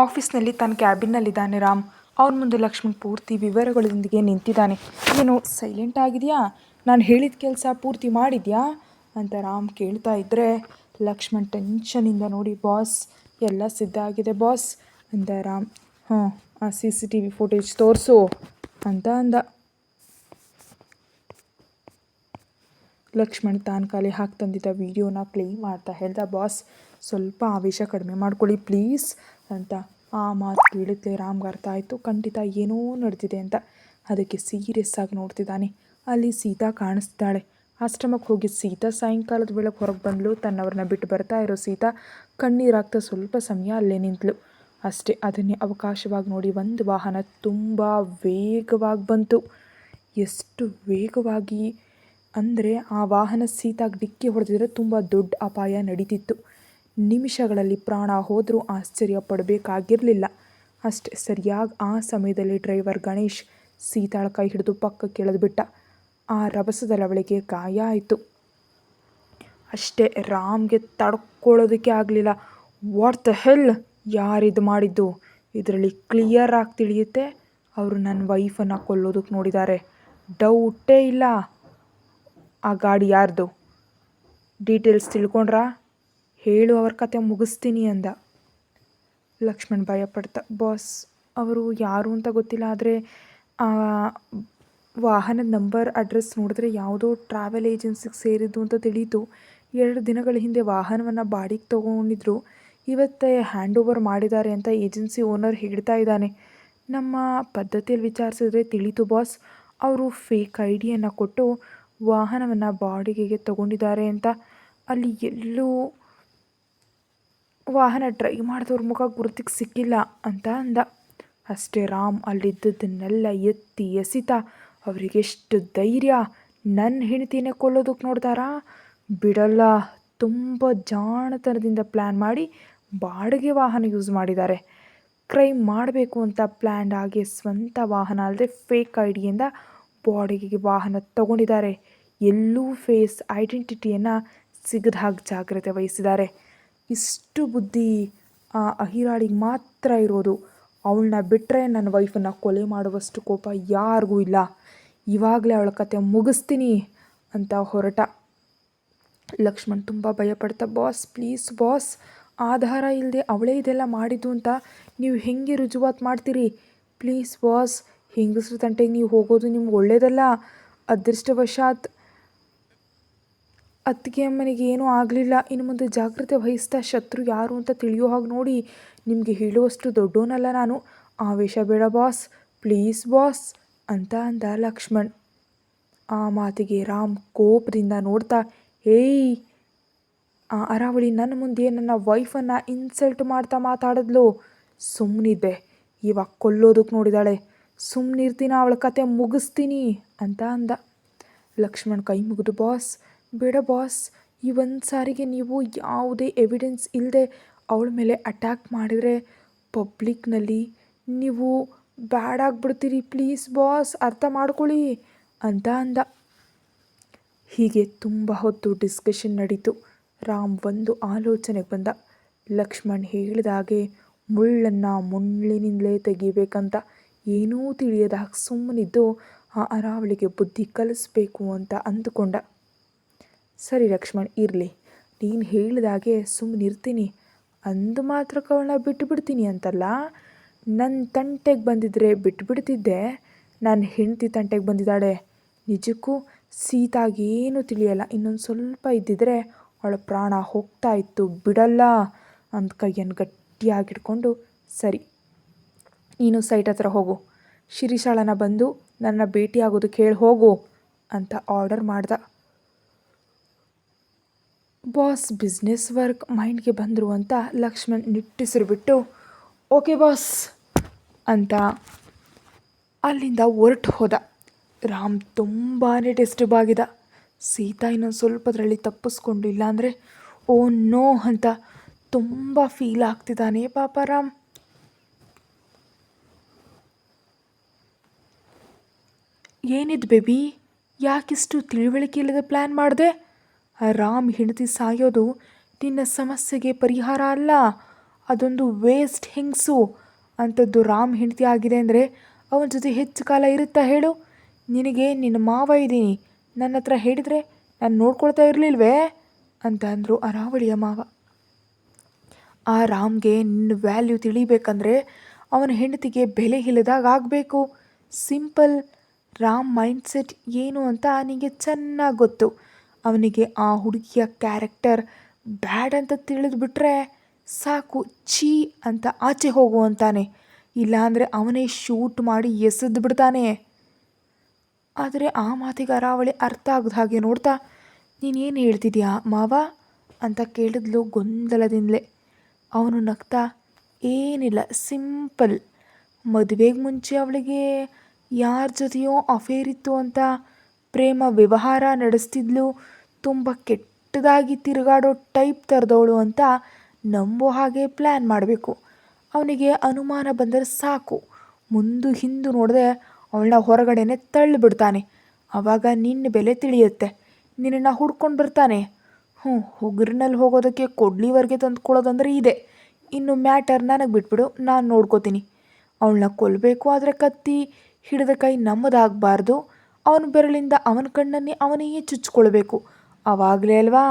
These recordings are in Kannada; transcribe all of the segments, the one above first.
ಆಫೀಸ್ನಲ್ಲಿ ತನ್ನ ಕ್ಯಾಬಿನ್ನಲ್ಲಿದ್ದಾನೆ ರಾಮ್. ಅವನ ಮುಂದೆ ಲಕ್ಷ್ಮಣ್ ಪೂರ್ತಿ ವಿವರಗಳೊಂದಿಗೆ ನಿಂತಿದ್ದಾನೆ. ಏನು ಸೈಲೆಂಟ್ ಆಗಿದೆಯಾ? ನಾನು ಹೇಳಿದ ಕೆಲಸ ಪೂರ್ತಿ ಮಾಡಿದ್ಯಾ ಅಂತ ರಾಮ್ ಕೇಳ್ತಾ ಇದ್ದರೆ ಲಕ್ಷ್ಮಣ್ ಟೆನ್ಷನಿಂದ ನೋಡಿ, ಬಾಸ್ ಎಲ್ಲ ಸಿದ್ಧ ಆಗಿದೆ ಬಾಸ್ ಅಂದ ರಾಮ್. ಆ CCTV ಫುಟೇಜ್ ತೋರಿಸು ಅಂತ ಅಂದ. ಲಕ್ಷ್ಮಣ್ ತಾನು ಕಲೆ ಹಾಕಿ ತಂದಿದ್ದ ವಿಡಿಯೋನ ಪ್ಲೇ ಮಾಡ್ತಾ ಹೇಳ್ದ, ಬಾಸ್ ಸ್ವಲ್ಪ ಆವೇಶ ಕಡಿಮೆ ಮಾಡ್ಕೊಳ್ಳಿ ಪ್ಲೀಸ್ ಅಂತ. ಆ ಮಾತು ಕೇಳಿದ್ಲೆ ರಾಮ್ಗೆ ಅರ್ಥ ಆಯಿತು, ಖಂಡಿತ ಏನೋ ನಡೆದಿದೆ ಅಂತ. ಅದಕ್ಕೆ ಸೀರಿಯಸ್ ಆಗಿ ನೋಡ್ತಿದ್ದಾನೆ. ಅಲ್ಲಿ ಸೀತಾ ಕಾಣಿಸ್ತಾಳೆ. ಆಶ್ರಮಕ್ಕೆ ಹೋಗಿ ಸೀತಾ ಸಾಯಂಕಾಲದ ವೇಳೆಗೆ ಹೊರಗೆ ಬಂದಳು. ತನ್ನವ್ರನ್ನ ಬಿಟ್ಟು ಬರ್ತಾ ಇರೋ ಸೀತಾ ಕಣ್ಣೀರಾಗ್ತಾ ಸ್ವಲ್ಪ ಸಮಯ ಅಲ್ಲೇ ನಿಂತಳು ಅಷ್ಟೇ. ಅದನ್ನೇ ಅವಕಾಶವಾಗಿ ನೋಡಿ ಒಂದು ವಾಹನ ತುಂಬ ವೇಗವಾಗಿ ಬಂತು. ಎಷ್ಟು ವೇಗವಾಗಿ ಅಂದರೆ ಆ ವಾಹನ ಸೀತಾಗೆ ಡಿಕ್ಕಿ ಹೊಡೆದಿದ್ರೆ ತುಂಬ ದೊಡ್ಡ ಅಪಾಯ ನಡೀತಿತ್ತು. ನಿಮಿಷಗಳಲ್ಲಿ ಪ್ರಾಣ ಹೋದರೂ ಆಶ್ಚರ್ಯ ಪಡಬೇಕಾಗಿರಲಿಲ್ಲ ಅಷ್ಟೇ. ಸರಿಯಾಗಿ ಆ ಸಮಯದಲ್ಲಿ ಡ್ರೈವರ್ ಗಣೇಶ್ ಸೀತಾಳ ಕೈ ಹಿಡಿದು ಪಕ್ಕಕ್ಕೆ ಎಳೆದುಬಿಟ್ಟ. ಆ ರಭಸದಲ್ಲಿ ಅವಳಿಗೆ ಗಾಯ ಆಯಿತು ಅಷ್ಟೇ. ರಾಮ್ಗೆ ತಡ್ಕೊಳ್ಳೋದಕ್ಕೆ ಆಗಲಿಲ್ಲ. ವಾಟ್ ದ ಹೆಲ್, ಯಾರಿದು ಮಾಡಿದ್ದು? ಇದರಲ್ಲಿ ಕ್ಲಿಯರ್ ಆಗಿ ತಿಳಿಯುತ್ತೆ ಅವರು ನನ್ನ ವೈಫನ್ನು ಕೊಲ್ಲೋದಕ್ಕೆ ನೋಡಿದ್ದಾರೆ, ಡೌಟೇ ಇಲ್ಲ. ಆ ಗಾಡಿ ಯಾರ್ದು? ಡೀಟೇಲ್ಸ್ ತಿಳ್ಕೊಂಡ್ರಾ? ಹೇಳು, ಅವ್ರ ಕತೆ ಮುಗಿಸ್ತೀನಿ ಅಂದ. ಲಕ್ಷ್ಮಣ್ ಭಯಪಡ್ತಾ, ಬಾಸ್ ಅವರು ಯಾರು ಅಂತ ಗೊತ್ತಿಲ್ಲ, ಆದರೆ ವಾಹನದ ನಂಬರ್ ಅಡ್ರೆಸ್ ನೋಡಿದ್ರೆ ಯಾವುದೋ ಟ್ರಾವೆಲ್ ಏಜೆನ್ಸಿಗೆ ಸೇರಿದ್ದು ಅಂತ ತಿಳಿಯಿತು. 2 ದಿನಗಳ ಹಿಂದೆ ವಾಹನವನ್ನು ಬಾಡಿಗೆ ತೊಗೊಂಡಿದ್ರು, ಇವತ್ತೇ ಹ್ಯಾಂಡ್ ಓವರ್ ಮಾಡಿದ್ದಾರೆ ಅಂತ ಏಜೆನ್ಸಿ ಓನರ್ ಹೇಳ್ತಾ ಇದ್ದಾನೆ. ನಮ್ಮ ಪದ್ಧತಿಯಲ್ಲಿ ವಿಚಾರಿಸಿದ್ರೆ ತಿಳಿತು ಬಾಸ್, ಅವರು ಫೇಕ್ ಐಡಿಯನ್ನು ಕೊಟ್ಟು ವಾಹನವನ್ನು ಬಾಡಿಗೆಗೆ ತಗೊಂಡಿದ್ದಾರೆ ಅಂತ. ಅಲ್ಲಿ ಎಲ್ಲೂ ವಾಹನ ಡ್ರೈವ್ ಮಾಡಿದವ್ರ ಮುಖ ಗುರುತಿಗೆ ಸಿಕ್ಕಿಲ್ಲ ಅಂತ ಅಂದ ಅಷ್ಟೇ. ರಾಮ್ ಅಲ್ಲಿದ್ದದನ್ನೆಲ್ಲ ಎತ್ತಿ ಎಸಿತಾ, ಅವರಿಗೆಷ್ಟು ಧೈರ್ಯ, ನನ್ನ ಹೆಂಡತಿನೇ ಕೊಲ್ಲೋದಕ್ಕೆ ನೋಡ್ತಾರಾ? ಬಿಡಲ್ಲ. ತುಂಬ ಜಾಣತನದಿಂದ ಪ್ಲ್ಯಾನ್ ಮಾಡಿ ಬಾಡಿಗೆ ವಾಹನ ಯೂಸ್ ಮಾಡಿದ್ದಾರೆ. ಕ್ರೈಮ್ ಮಾಡಬೇಕು ಅಂತ ಪ್ಲ್ಯಾನ್ ಆಗಿ ಸ್ವಂತ ವಾಹನ ಅಲ್ಲದೆ ಫೇಕ್ ಐಡಿಯಿಂದ ಬಾಡಿಗೆಗೆ ವಾಹನ ತಗೊಂಡಿದ್ದಾರೆ. ಎಲ್ಲೂ ಫೇಸ್ ಐಡೆಂಟಿಟಿಯನ್ನು ಸಿಗದ ಹಾಗೆ ಜಾಗ್ರತೆ ವಹಿಸಿದ್ದಾರೆ. ಇಷ್ಟು ಬುದ್ಧಿ ಆ ಅಹಿರಾಳಿಗೆ ಮಾತ್ರ ಇರೋದು. ಅವಳನ್ನ ಬಿಟ್ಟರೆ ನನ್ನ ವೈಫನ್ನು ಕೊಲೆ ಮಾಡುವಷ್ಟು ಕೋಪ ಯಾರಿಗೂ ಇಲ್ಲ. ಇವಾಗಲೇ ಅವಳ ಕತೆ ಮುಗಿಸ್ತೀನಿ ಅಂತ ಹೊರಟ. ಲಕ್ಷ್ಮಣ್ ತುಂಬ ಭಯಪಡ್ತಾ, ಬಾಸ್ ಪ್ಲೀಸ್ ಬಾಸ್, ಆಧಾರ ಇಲ್ಲದೆ ಅವಳೇ ಇದೆಲ್ಲ ಮಾಡಿದ್ದು ಅಂತ ನೀವು ಹೆಂಗೆ ರುಜುವಾತು ಮಾಡ್ತೀರಿ? ಪ್ಲೀಸ್ ಬಾಸ್, ಹೆಂಗಸ್ರ ತಂಟೆಗೆ ನೀವು ಹೋಗೋದು ನಿಮ್ಗೆ ಒಳ್ಳೇದಲ್ಲ. ಅದೃಷ್ಟವಶಾತ್ ಅತ್ತಿಗೆ ಅಮ್ಮನಿಗೆ ಏನೂ ಆಗಲಿಲ್ಲ. ಇನ್ನು ಮುಂದೆ ಜಾಗ್ರತೆ ವಹಿಸ್ತಾ ಶತ್ರು ಯಾರು ಅಂತ ತಿಳಿಯೋ ಹಾಗೆ ನೋಡಿ. ನಿಮಗೆ ಹೇಳುವಷ್ಟು ದೊಡ್ಡೋನಲ್ಲ ನಾನು. ಆವೇಶ ಬೇಡ ಬಾಸ್, ಪ್ಲೀಸ್ ಬಾಸ್ ಅಂತ ಅಂದ ಲಕ್ಷ್ಮಣ್. ಆ ಮಾತಿಗೆ ರಾಮ್ ಕೋಪದಿಂದ ನೋಡ್ತಾ, ಏಯ್, ಆ ಅರಾವಳಿ ನನ್ನ ಮುಂದೆ ನನ್ನ ವೈಫನ್ನು ಇನ್ಸಲ್ಟ್ ಮಾಡ್ತಾ ಮಾತಾಡಿದ್ಲು. ಸುಮ್ಮನಿದ್ದೆ, ಇವಾಗ ಕೊಲ್ಲೋದಕ್ಕೆ ನೋಡಿದಾಳೆ. ಸುಮ್ಮನಿರ್ತೀನ, ಅವಳ ಕತೆ ಮುಗಿಸ್ತೀನಿ ಅಂತ ಅಂದ. ಲಕ್ಷ್ಮಣ್ ಕೈ ಮುಗಿದು, ಬಾಸ್ ಬೇಡ ಬಾಸ್, ಈ ಒಂದು ಸಾರಿಗೆ ನೀವು ಯಾವುದೇ ಎವಿಡೆನ್ಸ್ ಇಲ್ಲದೆ ಅವಳ ಮೇಲೆ ಅಟ್ಯಾಕ್ ಮಾಡಿದರೆ ಪಬ್ಲಿಕ್ನಲ್ಲಿ ನೀವು ಬ್ಯಾಡ್ ಆಗಿಬಿಡ್ತೀರಿ. ಪ್ಲೀಸ್ ಬಾಸ್, ಅರ್ಥ ಮಾಡ್ಕೊಳ್ಳಿ ಅಂತ ಅಂದ. ಹೀಗೆ ತುಂಬ ಹೊತ್ತು ಡಿಸ್ಕಷನ್ ನಡೀತು. ರಾಮ್ ಒಂದು ಆಲೋಚನೆಗೆ ಬಂದ. ಲಕ್ಷ್ಮಣ್ ಹೇಳಿದಾಗೆ ಮುಳ್ಳನ್ನು ಮುಳ್ಳಿನಿಂದಲೇ ತೆಗಿಬೇಕಂತ. ಏನೂ ತಿಳಿಯದ ಸುಮ್ಮನಿದ್ದು ಆ ಅರಾವಳಿಗೆ ಬುದ್ಧಿ ಕಲಿಸ್ಬೇಕು ಅಂತ ಅಂದುಕೊಂಡ. ಸರಿ ಲಕ್ಷ್ಮಣ್, ಇರಲಿ, ನೀನು ಹೇಳಿದಾಗೆ ಸುಮ್ಮನಿರ್ತೀನಿ. ಅಂದು ಮಾತ್ರಕ್ಕೆ ಅವಳನ್ನ ಬಿಟ್ಟುಬಿಡ್ತೀನಿ ಅಂತಲ್ಲ. ನನ್ನ ತಂಟೆಗೆ ಬಂದಿದ್ದರೆ ಬಿಟ್ಟುಬಿಡ್ತಿದ್ದೆ. ನನ್ನ ಹೆಂಡತಿ ತಂಟೆಗೆ ಬಂದಿದ್ದಾಳೆ. ನಿಜಕ್ಕೂ ಸೀತಾಗೇನು ತಿಳಿಯಲ್ಲ. ಇನ್ನೊಂದು ಸ್ವಲ್ಪ ಇದ್ದಿದ್ರೆ ಅವಳ ಪ್ರಾಣ ಹೋಗ್ತಾ ಇತ್ತು. ಬಿಡಲ್ಲ ಅಂತ ಕೈಯನ್ನು ಗಟ್ಟಿಯಾಗಿಟ್ಕೊಂಡು, ಸರಿ ನೀನು ಸೈಟ್ ಹತ್ರ ಹೋಗು, ಶಿರೀಷಾಳನ ಬಂದು ನನ್ನ ಭೇಟಿಯಾಗೋದಕ್ಕೆ ಹೇಳಿ ಹೋಗು ಅಂತ ಆರ್ಡರ್ ಮಾಡ್ದ. ಬಾಸ್ ಬಿಸ್ನೆಸ್ ವರ್ಕ್ ಮೈಂಡ್ಗೆ ಬಂದರು ಅಂತ ಲಕ್ಷ್ಮಣ್ ನಿಟ್ಟುಸಿರು ಬಿಟ್ಟು, ಓಕೆ ಬಾಸ್ ಅಂತ ಅಲ್ಲಿಂದ ಹೊರಟು ಹೋದ. ರಾಮ್ ತುಂಬಾ ಡಿಸ್ಟರ್ಬ್ ಆಗಿದ. ಸೀತಾ ಇನ್ನೊಂದು ಸ್ವಲ್ಪದರಲ್ಲಿ ತಪ್ಪಿಸ್ಕೊಂಡು, ಇಲ್ಲಾಂದರೆ ಓ ನೋ ಅಂತ ತುಂಬ ಫೀಲ್ ಆಗ್ತಿದ್ದಾನೆ ಪಾಪ ರಾಮ್. ಏನಿದು ಬೇಬಿ, ಯಾಕಿಷ್ಟು ತಿಳುವಳಿಕೆ ಇಲ್ಲದೆ ಪ್ಲ್ಯಾನ್ ಮಾಡಿದೆ? ರಾಮ್ ಹೆಂಡತಿ ಸಾಯೋದು ನಿನ್ನ ಸಮಸ್ಯೆಗೆ ಪರಿಹಾರ ಅಲ್ಲ, ಅದೊಂದು ವೇಸ್ಟ್ ಹೆಂಗಸು ಅಂಥದ್ದು ರಾಮ್ ಹೆಂಡತಿ ಆಗಿದೆ ಅಂದರೆ ಅವನ ಜೊತೆ ಹೆಚ್ಚು ಕಾಲ ಇರುತ್ತಾ ಹೇಳು? ನಿನಗೆ ನಿನ್ನ ಮಾವ ಇದ್ದೀನಿ, ನನ್ನ ಹತ್ರ ಹೇಳಿದರೆ ನಾನು ನೋಡ್ಕೊಳ್ತಾ ಇರಲಿಲ್ವೇ ಅಂತ ಅಂದರು ಅರಾವಳಿಯ ಮಾವ. ಆ ರಾಮ್ಗೆ ನಿನ್ನ ವ್ಯಾಲ್ಯೂ ತಿಳಿಬೇಕಂದ್ರೆ ಅವನ ಹೆಂಡತಿಗೆ ಬೆಲೆ ಇಲ್ಲದಾಗ ಆಗಬೇಕು. ಸಿಂಪಲ್. ರಾಮ್ ಮೈಂಡ್ಸೆಟ್ ಏನು ಅಂತ ನಿನಗೆ ಚೆನ್ನಾಗಿ ಗೊತ್ತು. ಅವನಿಗೆ ಆ ಹುಡುಗಿಯ ಕ್ಯಾರೆಕ್ಟರ್ ಬ್ಯಾಡ್ ಅಂತ ತಿಳಿದ್ಬಿಟ್ರೆ ಸಾಕು, ಛೀ ಅಂತ ಆಚೆ ಹೋಗು ಅಂತಾನೆ. ಇಲ್ಲಾಂದರೆ ಅವನೇ ಶೂಟ್ ಮಾಡಿ ಎಸೆದು ಬಿಡ್ತಾನೆ. ಆದರೆ ಆ ಮಾತಿಗೆ ಅರಾವಳಿ ಅರ್ಥ ಆಗದ ಹಾಗೆ ನೋಡ್ತಾ, ನೀನೇನು ಹೇಳ್ತಿದ್ಯಾ ಮಾವ ಅಂತ ಕೇಳಿದ್ಲು ಗೊಂದಲದಿಂದಲೇ. ಅವನು ನಗ್ತಾ, ಏನಿಲ್ಲ, ಸಿಂಪಲ್. ಮದುವೆಗೆ ಮುಂಚೆ ಅವಳಿಗೆ ಯಾರ ಜೊತೆಯೋ ಅಫೇರ್ ಇತ್ತು ಅಂತ ಪ್ರೇಮ ವ್ಯವಹಾರ ನಡೆಸ್ತಿದ್ಲು. ತುಂಬ ಕೆಟ್ಟದಾಗಿ ತಿರುಗಾಡೋ ಟೈಪ್ ಥರದವಳು ಅಂತ ನಂಬೋ ಹಾಗೆ ಪ್ಲ್ಯಾನ್ ಮಾಡಬೇಕು. ಅವನಿಗೆ ಅನುಮಾನ ಬಂದರೆ ಸಾಕು, ಮುಂದು ಹಿಂದು ನೋಡದೆ ಅವಳನ್ನ ಹೊರಗಡೆನೆ ತಳ್ಳಿಬಿಡ್ತಾನೆ. ಆವಾಗ ನಿನ್ನ ಬೆಲೆ ತಿಳಿಯುತ್ತೆ. ನಿನ್ನನ್ನು ಹುಡ್ಕೊಂಡು ಬರ್ತಾನೆ. ಉಗುರಿನಲ್ಲಿ ಹೋಗೋದಕ್ಕೆ ಕೊಡ್ಲಿವರೆಗೆ ತಂದುಕೊಳ್ಳೋದಂದ್ರೆ ಇದೆ. ಇನ್ನು ಮ್ಯಾಟರ್ ನನಗೆ ಬಿಟ್ಬಿಡು, ನಾನು ನೋಡ್ಕೋತೀನಿ. ಅವಳನ್ನ ಕೊಲ್ಲಬೇಕು, ಆದರೆ ಕತ್ತಿ ಹಿಡಿದ ಕೈ ನಮ್ಮದಾಗಬಾರ್ದು. ಅವನ ಬೆರಳಿಂದ ಅವನ ಕಣ್ಣನ್ನೇ ಅವನೇ ಚುಚ್ಕೊಳ್ಬೇಕು. ಆವಾಗಲೇ ಅಲ್ವಾ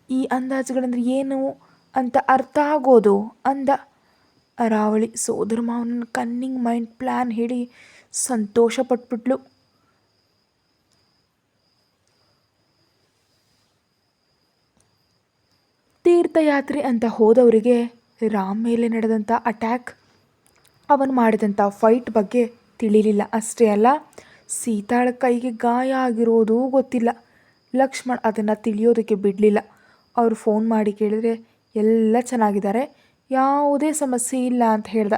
ಈ ಅಂದಾಜುಗಳಂದ್ರೆ ಏನು ಅಂತ ಅರ್ಥ ಆಗೋದು ಅಂದ. ಅರಾವಳಿ ಸೋದರ ಮಾವನ ಕನ್ನಿಂಗ್ ಮೈಂಡ್ ಪ್ಲ್ಯಾನ್ ಹೇಳಿ ಸಂತೋಷ ಪಟ್ಬಿಟ್ಲು. ತೀರ್ಥಯಾತ್ರೆ ಅಂತ ಹೋದವರಿಗೆ ರಾಮ್ ಮೇಲೆ ನಡೆದಂಥ ಅಟ್ಯಾಕ್, ಅವನು ಮಾಡಿದಂಥ ಫೈಟ್ ಬಗ್ಗೆ ತಿಳಿಲಿಲ್ಲ. ಅಷ್ಟೇ ಅಲ್ಲ, ಸೀತಾಳ ಕೈಗೆ ಗಾಯ ಆಗಿರೋದು ಗೊತ್ತಿಲ್ಲ. ಲಕ್ಷ್ಮಣ್ ಅದನ್ನು ತಿಳಿಯೋದಕ್ಕೆ ಬಿಡಲಿಲ್ಲ. ಅವರು ಫೋನ್ ಮಾಡಿ ಕೇಳಿದ್ರೆ ಎಲ್ಲ ಚೆನ್ನಾಗಿದ್ದಾರೆ, ಯಾವುದೇ ಸಮಸ್ಯೆ ಇಲ್ಲ ಅಂತ ಹೇಳ್ದ.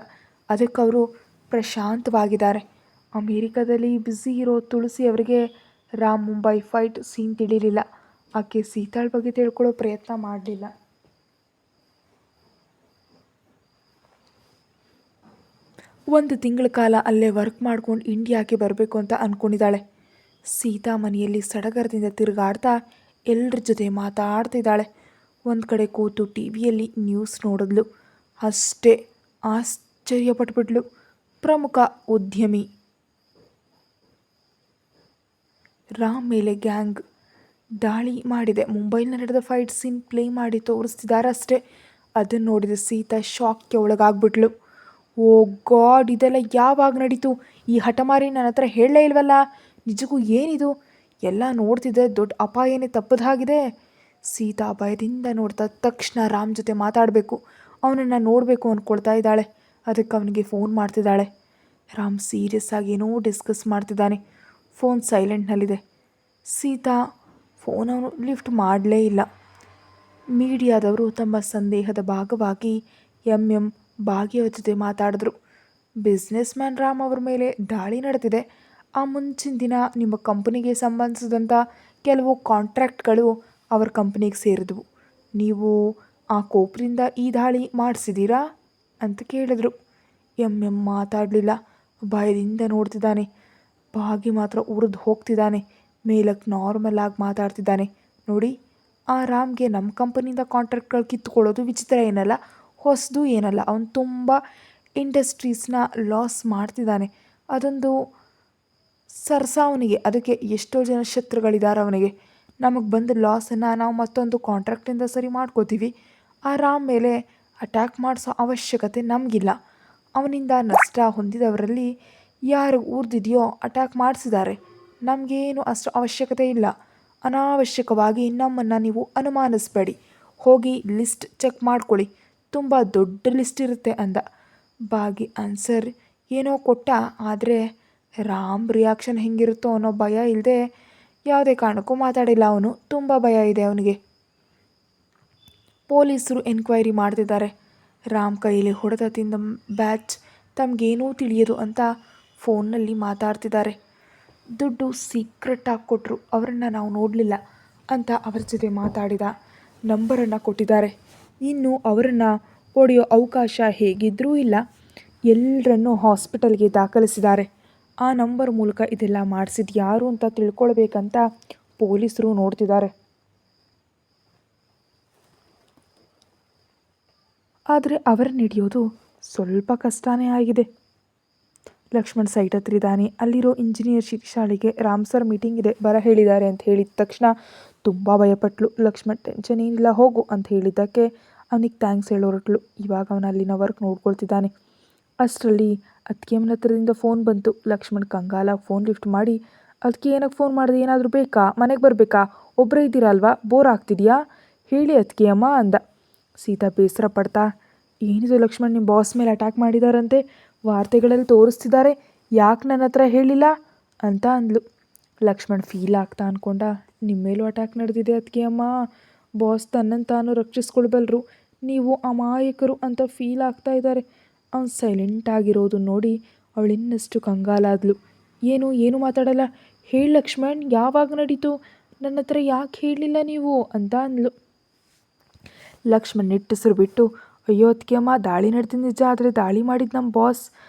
ಅದಕ್ಕೆ ಅವರು ಪ್ರಶಾಂತವಾಗಿದ್ದಾರೆ. ಅಮೇರಿಕಾದಲ್ಲಿ ಬ್ಯುಸಿ ಇರೋ ತುಳಸಿ ಅವರಿಗೆ ರಾಮ್ ಮುಂಬೈ ಫೈಟ್ ಸೀನ್ ತಿಳಿಲಿಲ್ಲ. ಆಕೆ ಸೀತಾಳ ಬಗ್ಗೆ ತಿಳ್ಕೊಳ್ಳೋ ಪ್ರಯತ್ನ ಮಾಡಲಿಲ್ಲ. ಒಂದು ತಿಂಗಳ ಕಾಲ ಅಲ್ಲೇ ವರ್ಕ್ ಮಾಡ್ಕೊಂಡು ಇಂಡಿಯಾಕ್ಕೆ ಬರಬೇಕು ಅಂತ ಅಂದ್ಕೊಂಡಿದ್ದಾಳೆ. ಸೀತಾ ಮನೆಯಲ್ಲಿ ಸಡಗರದಿಂದ ತಿರುಗಾಡ್ತಾ ಎಲ್ಲರ ಜೊತೆ ಮಾತಾಡ್ತಿದ್ದಾಳೆ. ಒಂದು ಕಡೆ ಕೂತು ಟಿ ವಿಯಲ್ಲಿ ನ್ಯೂಸ್ ನೋಡಿದ್ಲು. ಅಷ್ಟೇ ಆಶ್ಚರ್ಯಪಟ್ಬಿಟ್ಲು. ಪ್ರಮುಖ ಉದ್ಯಮಿ ರಾಮ್ ಮೇಲೆ ಗ್ಯಾಂಗ್ ದಾಳಿ ಮಾಡಿದೆ. ಮುಂಬೈನಲ್ಲಿ ನಡೆದ ಫೈಟ್ ಸೀನ್ ಪ್ಲೇ ಮಾಡಿ ತೋರಿಸ್ತಿದ್ದಾರೆ ಅಷ್ಟೇ. ಅದನ್ನು ನೋಡಿದ ಸೀತಾ ಶಾಕ್ಗೆ ಒಳಗಾಗ್ಬಿಟ್ಲು. ಓ ಗಾಡ್, ಇದೆಲ್ಲ ಯಾವಾಗ ನಡೀತು? ಈ ಹಠಮಾರಿ ನನ್ನ ಹತ್ರ ಹೇಳಲೇ ಇಲ್ವಲ್ಲ. ನಿಜಕ್ಕೂ ಏನಿದು? ಎಲ್ಲ ನೋಡ್ತಿದ್ದೆ ದೊಡ್ಡ ಅಪಾಯನೇ ತಪ್ಪದ ಹಾಗಿದೆ. ಸೀತಾ ಭಯದಿಂದ ನೋಡ್ತಾ ತಕ್ಷಣ ರಾಮ್ ಜೊತೆ ಮಾತಾಡಬೇಕು, ಅವನನ್ನು ನೋಡಬೇಕು ಅಂದ್ಕೊಳ್ತಾ ಇದ್ದಾಳೆ. ಅದಕ್ಕೆ ಅವನಿಗೆ ಫೋನ್ ಮಾಡ್ತಿದ್ದಾಳೆ. ರಾಮ್ ಸೀರಿಯಸ್ ಆಗಿ ಏನೋ ಡಿಸ್ಕಸ್ ಮಾಡ್ತಿದ್ದಾನೆ. ಫೋನ್ ಸೈಲೆಂಟ್ನಲ್ಲಿದೆ. ಸೀತಾ ಫೋನ್ ಅವನು ಲಿಫ್ಟ್ ಮಾಡಲೇ ಇಲ್ಲ. ಮೀಡಿಯಾದವರು ತಮ್ಮ ಸಂದೇಹದ ಭಾಗವಾಗಿ ಭಾಗ್ಯವ ಜೊತೆ ಮಾತಾಡಿದ್ರು. ಬಿಸ್ನೆಸ್ ಮ್ಯಾನ್ ರಾಮ್ ಅವ್ರ ಮೇಲೆ ದಾಳಿ ನಡೆದಿದೆ. ಆ ಮುಂಚಿನ ದಿನ ನಿಮ್ಮ ಕಂಪನಿಗೆ ಸಂಬಂಧಿಸಿದಂಥ ಕೆಲವು ಕಾಂಟ್ರಾಕ್ಟ್ಗಳು ಅವ್ರ ಕಂಪನಿಗೆ ಸೇರಿದ್ವು. ನೀವು ಆ ಕೋಪರಿಂದ ಈ ದಾಳಿ ಮಾಡಿಸಿದ್ದೀರಾ ಅಂತ ಕೇಳಿದ್ರು. ಮಾತಾಡಲಿಲ್ಲ, ಭಯದಿಂದ ನೋಡ್ತಿದ್ದಾನೆ. ಭಾಗಿ ಮಾತ್ರ ಉರಿದು ಹೋಗ್ತಿದ್ದಾನೆ. ಮೇಲಕ್ಕೆ ನಾರ್ಮಲ್ ಆಗಿ ಮಾತಾಡ್ತಿದ್ದಾನೆ. ನೋಡಿ, ಆ ರಾಮ್ಗೆ ನಮ್ಮ ಕಂಪನಿಯಿಂದ ಕಾಂಟ್ರಾಕ್ಟ್ಗಳು ಕಿತ್ಕೊಳ್ಳೋದು ವಿಚಿತ್ರ ಏನಲ್ಲ, ಹೊಸದು ಏನಲ್ಲ. ಅವನು ತುಂಬ ಇಂಡಸ್ಟ್ರೀಸ್ನ ಲಾಸ್ ಮಾಡ್ತಿದ್ದಾನೆ. ಅದೊಂದು ಸರ್ಸ ಅವನಿಗೆ. ಅದಕ್ಕೆ ಎಷ್ಟೋ ಜನ ಶತ್ರುಗಳಿದ್ದಾರೆ ಅವನಿಗೆ. ನಮಗೆ ಬಂದ ಲಾಸನ್ನು ನಾವು ಮತ್ತೊಂದು ಕಾಂಟ್ರಾಕ್ಟಿಂದ ಸರಿ ಮಾಡ್ಕೋತೀವಿ. ಆ ರಾಮ್ ಮೇಲೆ ಅಟ್ಯಾಕ್ ಮಾಡಿಸೋ ಅವಶ್ಯಕತೆ ನಮಗಿಲ್ಲ. ಅವನಿಂದ ನಷ್ಟ ಹೊಂದಿದವರಲ್ಲಿ ಯಾರು ಊರ್ದಿದೆಯೋ ಅಟ್ಯಾಕ್ ಮಾಡಿಸಿದ್ದಾರೆ. ನಮಗೇನು ಅಷ್ಟು ಅವಶ್ಯಕತೆ ಇಲ್ಲ. ಅನಾವಶ್ಯಕವಾಗಿ ನಮ್ಮನ್ನು ನೀವು ಅನುಮಾನಿಸಬೇಡಿ. ಹೋಗಿ ಲಿಸ್ಟ್ ಚೆಕ್ ಮಾಡ್ಕೊಳ್ಳಿ, ತುಂಬ ದೊಡ್ಡ ಲಿಸ್ಟ್ ಇರುತ್ತೆ ಅಂದ. ಬಾಗಿ ಆನ್ಸರ್ ಏನೋ ಕೊಟ್ಟ. ಆದರೆ ರಾಮ್ ರಿಯಾಕ್ಷನ್ ಹೆಂಗಿರುತ್ತೋ ಅನ್ನೋ ಭಯ ಇಲ್ಲದೆ ಯಾವುದೇ ಕಾರಣಕ್ಕೂ ಮಾತಾಡಿಲ್ಲ ಅವನು. ತುಂಬ ಭಯ ಇದೆ ಅವನಿಗೆ. ಪೊಲೀಸರು ಎನ್ಕ್ವೈರಿ ಮಾಡ್ತಿದ್ದಾರೆ. ರಾಮ್ ಕೈಯಲ್ಲಿ ಹೊಡೆತ ತಿಂದ ಬ್ಯಾಚ್ ತಮಗೇನೂ ತಿಳಿಯೋದು ಅಂತ ಫೋನ್ನಲ್ಲಿ ಮಾತಾಡ್ತಿದ್ದಾರೆ. ದುಡ್ಡು ಸೀಕ್ರೆಟಾಗಿ ಕೊಟ್ಟರು, ಅವರನ್ನು ನಾವು ನೋಡಲಿಲ್ಲ ಅಂತ ಅವರ ಜೊತೆ ಮಾತಾಡಿದ. ನಂಬರನ್ನು ಕೊಟ್ಟಿದ್ದಾರೆ. ಇನ್ನು ಅವರನ್ನು ಹೊಡೆಯೋ ಅವಕಾಶ ಹೇಗಿದ್ದರೂ ಇಲ್ಲ. ಎಲ್ಲರನ್ನೂ ಹಾಸ್ಪಿಟಲ್ಗೆ ದಾಖಲಿಸಿದ್ದಾರೆ. ಆ ನಂಬರ್ ಮೂಲಕ ಇದೆಲ್ಲ ಮಾಡಿಸಿದ್ದು ಯಾರು ಅಂತ ತಿಳ್ಕೊಳ್ಬೇಕಂತ ಪೊಲೀಸರು ನೋಡ್ತಿದ್ದಾರೆ. ಆದರೆ ಅವರನ್ನು ಹಿಡಿಯೋದು ಸ್ವಲ್ಪ ಕಷ್ಟನೇ ಆಗಿದೆ. ಲಕ್ಷ್ಮಣ್ ಸೈಟ್ ಹತ್ರ ಇದ್ದಾನೆ. ಅಲ್ಲಿರೋ ಇಂಜಿನಿಯರ್ ಶಾಲೆಗೆ ರಾಮ್ ಸರ್ ಮೀಟಿಂಗ್ ಇದೆ ಬರ ಹೇಳಿದ್ದಾರೆ ಅಂತ ಹೇಳಿದ ತಕ್ಷಣ ತುಂಬ ಭಯಪಟ್ಲು. ಲಕ್ಷ್ಮಣ್ ಟೆನ್ಷನ್ ಏನಿಲ್ಲ ಹೋಗು ಅಂತ ಹೇಳಿದ್ದಕ್ಕೆ ಅವನಿಗೆ ಥ್ಯಾಂಕ್ಸ್ ಹೇಳೋರಟ್ಲು. ಇವಾಗ ಅವನು ಅಲ್ಲಿನ ವರ್ಕ್ ನೋಡ್ಕೊಳ್ತಿದ್ದಾನೆ. ಅಷ್ಟರಲ್ಲಿ ಅತ್ತಿಗೆಮ್ಮನ ಹತ್ರದಿಂದ ಫೋನ್ ಬಂತು. ಲಕ್ಷ್ಮಣ್ ಕಂಗಾಲಾಗಿ ಫೋನ್ ಲಿಫ್ಟ್ ಮಾಡಿ, ಅದಕ್ಕೆ ಏನಕ್ಕೆ ಫೋನ್ ಮಾಡಿದೆ, ಏನಾದರೂ ಬೇಕಾ, ಮನೆಗೆ ಬರಬೇಕಾ, ಒಬ್ಬರೇ ಇದ್ದೀರಾ ಅಲ್ವಾ, ಬೋರ್ ಆಗ್ತಿದೆಯಾ, ಹೇಳಿ ಅತ್ತಿಗೆ ಅಮ್ಮ ಅಂದ. ಸೀತಾ ಬೇಸರ ಪಡ್ತಾ, ಏನಿದೆ ಲಕ್ಷ್ಮಣ್, ನಿಮ್ಮ ಬಾಸ್ ಮೇಲೆ ಅಟ್ಯಾಕ್ ಮಾಡಿದಾರಂತೆ, ವಾರ್ತೆಗಳಲ್ಲಿ ತೋರಿಸ್ತಿದ್ದಾರೆ, ಯಾಕೆ ನನ್ನ ಹತ್ರ ಹೇಳಿಲ್ಲ ಅಂತ ಅಂದ್ಲು. ಲಕ್ಷ್ಮಣ್ ಫೀಲ್ ಆಗ್ತಾ ಅಂದ್ಕೊಂಡ, ನಿಮ್ಮ ಮೇಲೂ ಅಟ್ಯಾಕ್ ನಡೆದಿದೆ ಅದಕ್ಕೆ ಅಮ್ಮ, ಬಾಸ್ ತನ್ನನ್ನು ತಾನು ರಕ್ಷಿಸ್ಕೊಳ್ಬಲ್ರು, ನೀವು ಅಮಾಯಕರು ಅಂತ ಫೀಲ್ ಆಗ್ತಾ ಇದ್ದಾರೆ. ಅವ್ನು ಸೈಲೆಂಟ್ ಆಗಿರೋದು ನೋಡಿ ಅವಳು ಇನ್ನಷ್ಟು ಕಂಗಾಲಾದ್ಲು. ಏನು ಮಾತಾಡಲ್ಲ, ಹೇಳಿ ಲಕ್ಷ್ಮಣ್, ಯಾವಾಗ ನಡೀತು, ನನ್ನ ಹತ್ರ ಯಾಕೆ ಹೇಳಲಿಲ್ಲ ನೀವು ಅಂತ ಅಂದ್ಲು. ಲಕ್ಷ್ಮಣ್ ನಿಟ್ಟುಸಿರು ಬಿಟ್ಟು, ಅಯ್ಯೋ ಅದಕ್ಕೆ ಅಮ್ಮ, ದಾಳಿ ನಡೆದಿದ್ದು ನಿಜ, ಆದರೆ ದಾಳಿ ಮಾಡಿದ್ದು ನಮ್ಮ ಬಾಸ್